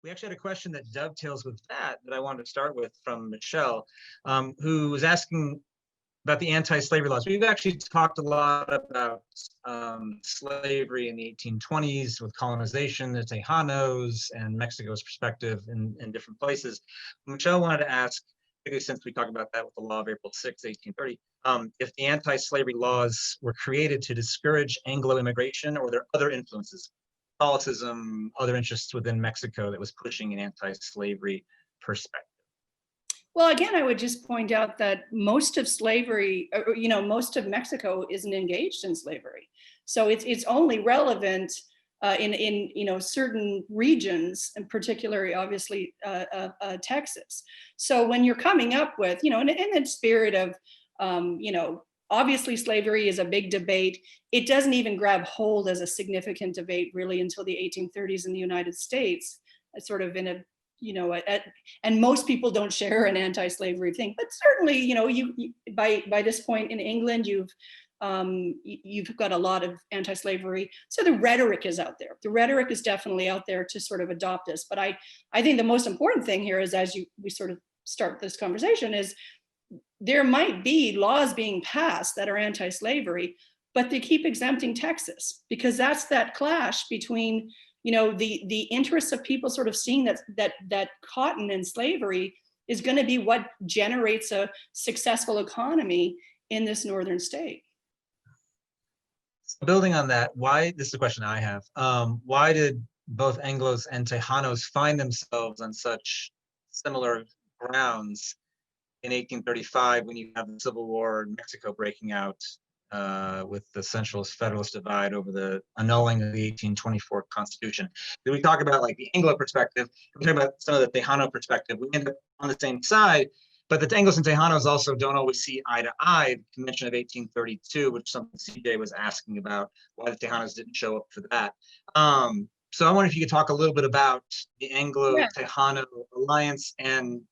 We actually had a question that dovetails with that I wanted to start with from Michelle, who was asking about the anti-slavery laws. We've actually talked a lot about slavery in the 1820s with colonization, the Tejanos, and Mexico's perspective in different places. Michelle wanted to ask, particularly since we talked about that with the law of April 6, 1830, if the anti-slavery laws were created to discourage Anglo immigration, or there are other influences, Catholicism, other interests within Mexico that was pushing an anti-slavery perspective. Well, again, I would just point out that most of slavery, most of Mexico isn't engaged in slavery. So it's only relevant in certain regions, and particularly, obviously, Texas. So when you're coming up with, in the spirit of, obviously slavery is a big debate. It doesn't even grab hold as a significant debate really until the 1830s in the United States, sort of in a, and most people don't share an anti-slavery thing, but certainly, you by this point in England, you've got a lot of anti-slavery. So the rhetoric is out there. The rhetoric is definitely out there to sort of adopt this. But I think the most important thing here is, as we sort of start this conversation, is there might be laws being passed that are anti-slavery, but they keep exempting Texas, because that's that clash between the interests of people sort of seeing that cotton and slavery is going to be what generates a successful economy in this northern state. Building on that, this is a question I have. Why did both Anglos and Tejanos find themselves on such similar grounds in 1835 when you have the Civil War in Mexico breaking out, with the Centralist Federalist divide over the annulling of the 1824 Constitution? Did we talk about like the Anglo perspective? We talk about some of the Tejano perspective. We end up on the same side, but the Anglos and Tejanos also don't always see eye to eye. The Convention of 1832, which something CJ was asking about, why the Tejanos didn't show up for that. So I wonder if you could talk a little bit about the Anglo-Tejano alliance and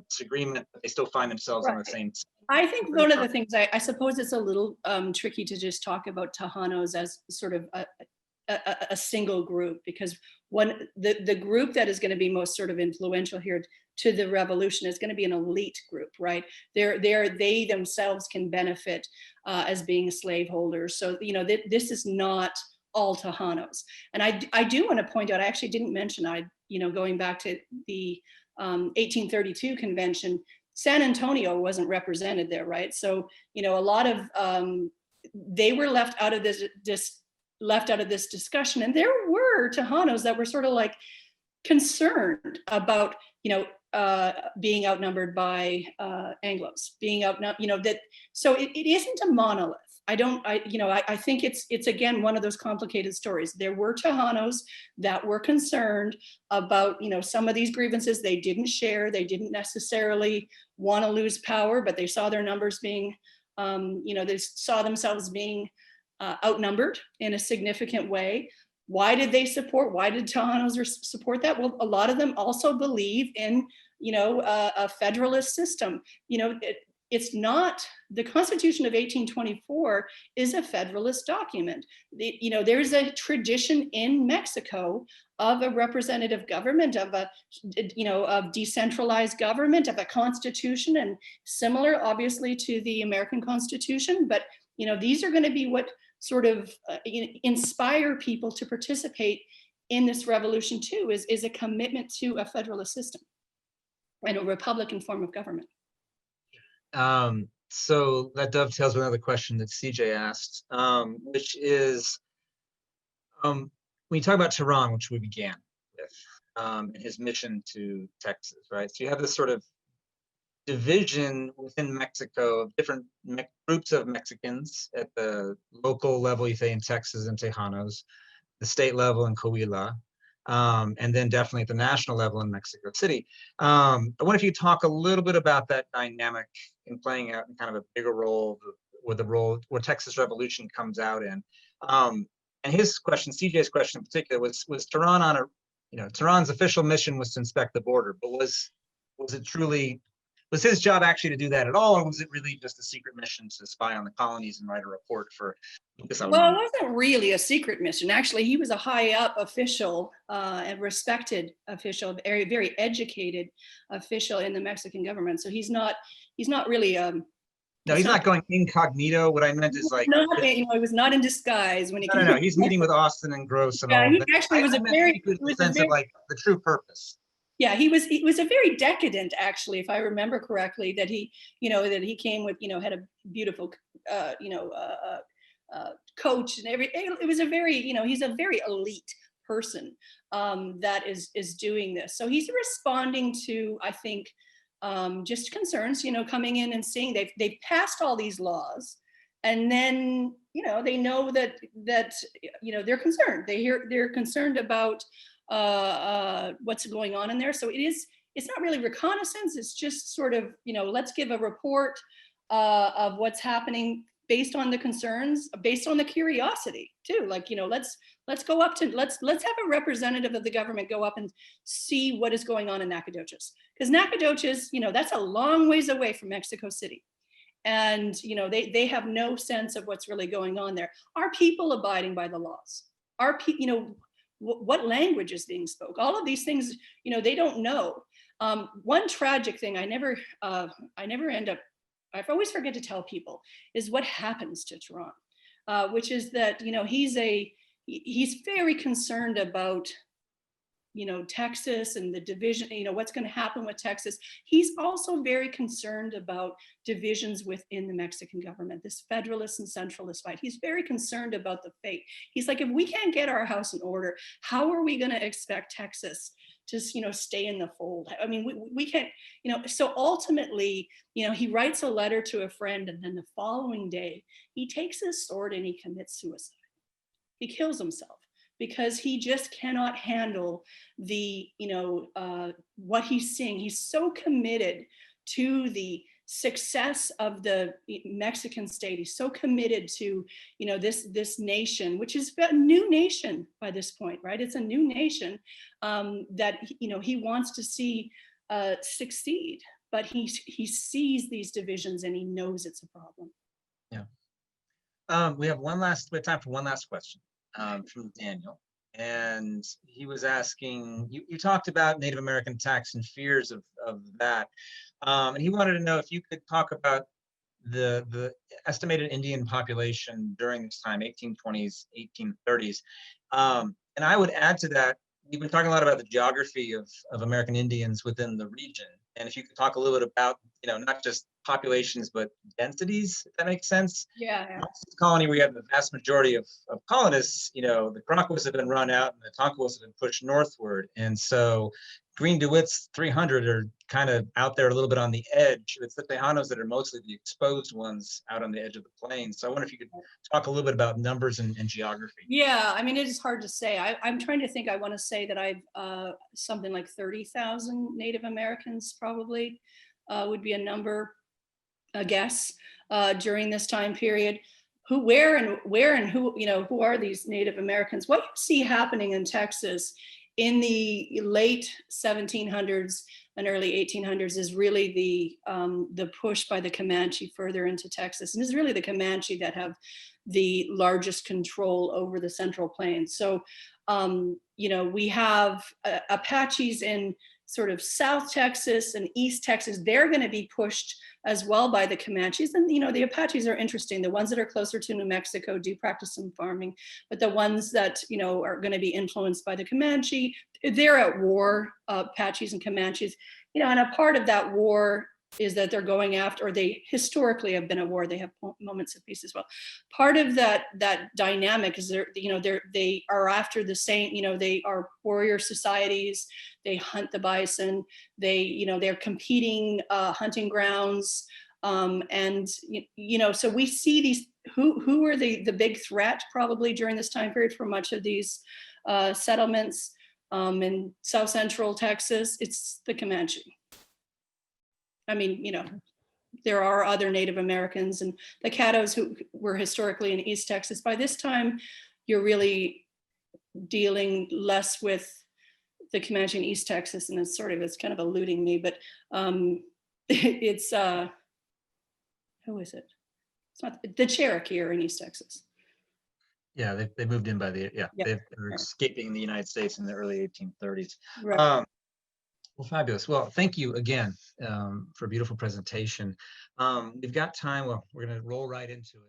disagreement, but they still find themselves on the same side. I think one of the things, I suppose it's a little tricky to just talk about Tejanos as sort of a single group, because the group that is going to be most sort of influential here to the revolution is going to be an elite group, right? They themselves can benefit as being slaveholders. So, this is not all Tejanos. And I do want to point out, I actually didn't mention, going back to the 1832 convention, San Antonio wasn't represented there, right? So, a lot of they were left out of this discussion, and there were Tejanos that were sort of like concerned about, being outnumbered by Anglos, being outnumbered, that. So it isn't a monolith. I think it's again one of those complicated stories. There were Tejanos that were concerned about, some of these grievances they didn't share. They didn't necessarily want to lose power, but they saw their numbers being, they saw themselves being outnumbered in a significant way. Why did Tejanos support that? Well, a lot of them also believe in, a federalist system. It's not, the Constitution of 1824 is a federalist document. There's a tradition in Mexico of a representative government, of of decentralized government, of a constitution, and similar, obviously, to the American Constitution. But, these are going to be what sort of inspire people to participate in this revolution too, is a commitment to a federalist system and a Republican form of government. So that dovetails with another question that CJ asked, which is, when you talk about Tehran, which we began with, and his mission to Texas, right? So you have this sort of division within Mexico of different groups of Mexicans at the local level, you say in Texas and Tejanos, the state level in Coahuila, and then definitely at the national level in Mexico City. I wonder if you talk a little bit about that dynamic in playing out in kind of a bigger role, where Texas Revolution comes out in. And his question, CJ's question in particular, was Tehran on Tehran's official mission was to inspect the border, but was it truly Was his job actually to do that at all, or was it really just a secret mission to spy on the colonies and write a report for Lucas? Well, it wasn't really a secret mission. Actually, he was a high up official, and respected official, very, very educated official in the Mexican government. So he's not really No, he's not going incognito. What I meant is like, not, he was not in disguise when he came. no, he's meeting with Austin and Gross and Yeah, all he that. actually was I a meant very, the sense of like the true purpose. yeah, he was a very decadent, actually, if I remember correctly, that he, that he came with, had a beautiful, coach and it was a very, he's a very elite person, that is doing this. So he's responding to, I think, just concerns, coming in and seeing they've passed all these laws, and then, they know that they're concerned. They're concerned about what's going on in there. So it's not really reconnaissance. It's just sort of, let's give a report of what's happening based on the concerns, based on the curiosity too. Like, let's go up to, let's have a representative of the government go up and see what is going on in Nacogdoches. Because Nacogdoches, that's a long ways away from Mexico City. And, they have no sense of what's really going on there. Are people abiding by the laws? Are people, what language is being spoke? All of these things, they don't know. One tragic thing I never end up, I always forget to tell people, is what happens to Tehran, which is that, he's very concerned about, Texas and the division, what's going to happen with Texas. He's also very concerned about divisions within the Mexican government, this federalist and centralist fight. He's very concerned about the fate. He's like, if we can't get our house in order, how are we going to expect Texas to, stay in the fold? I mean, we can't, so ultimately, he writes a letter to a friend, and then the following day, he takes his sword and he commits suicide. He kills himself, because he just cannot handle the, what he's seeing. He's so committed to the success of the Mexican state. He's so committed to, this nation, which is a new nation by this point, right? It's a new nation, that, he wants to see succeed, but he sees these divisions and he knows it's a problem. Yeah. We have time for one last question. From Daniel, and he was asking, you talked about Native American attacks and fears of that, and he wanted to know if you could talk about the estimated Indian population during this time, 1820s, 1830s, and I would add to that, we've been talking a lot about the geography of American Indians within the region, and if you could talk a little bit about, not just populations, but densities, if that makes sense. Yeah. This colony where you have the vast majority of colonists, the Kronquist have been run out and the Tonkawas have been pushed northward. And so Green DeWitt's 300 are kind of out there a little bit on the edge. It's the Tejanos that are mostly the exposed ones out on the edge of the plains. So I wonder if you could talk a little bit about numbers and geography. Yeah, I mean, it is hard to say. I'm trying to think. I want to say that I've something like 30,000 Native Americans probably would be a number, a guess, during this time period. Where and who, who are these Native Americans? What you see happening in Texas in the late 1700s and early 1800s is really the push by the Comanche further into Texas, and it's really the Comanche that have the largest control over the Central Plains. So, we have Apaches in sort of South Texas and East Texas. They're going to be pushed as well by the Comanches. And, the Apaches are interesting. The ones that are closer to New Mexico do practice some farming, but the ones that, are going to be influenced by the Comanche, they're at war, Apaches and Comanches, and a part of that war is that they're going after, or they historically have been at war. They have moments of peace as well. Part of that dynamic is they are after the same, they are warrior societies. They hunt the bison. They're competing hunting grounds. And so we see these, who are the big threat probably during this time period for much of these settlements in South Central Texas. It's the Comanche. I mean, there are other Native Americans and the Caddos who were historically in East Texas. By this time, you're really dealing less with the Comanche in East Texas, and it's kind of eluding me, but it's who is it? It's not the Cherokee are in East Texas. Yeah, they moved in by Yeah. they're escaping the United States in the early 1830s. Right. Well, fabulous. Well, thank you again for a beautiful presentation. We've got time. Well, we're going to roll right into it.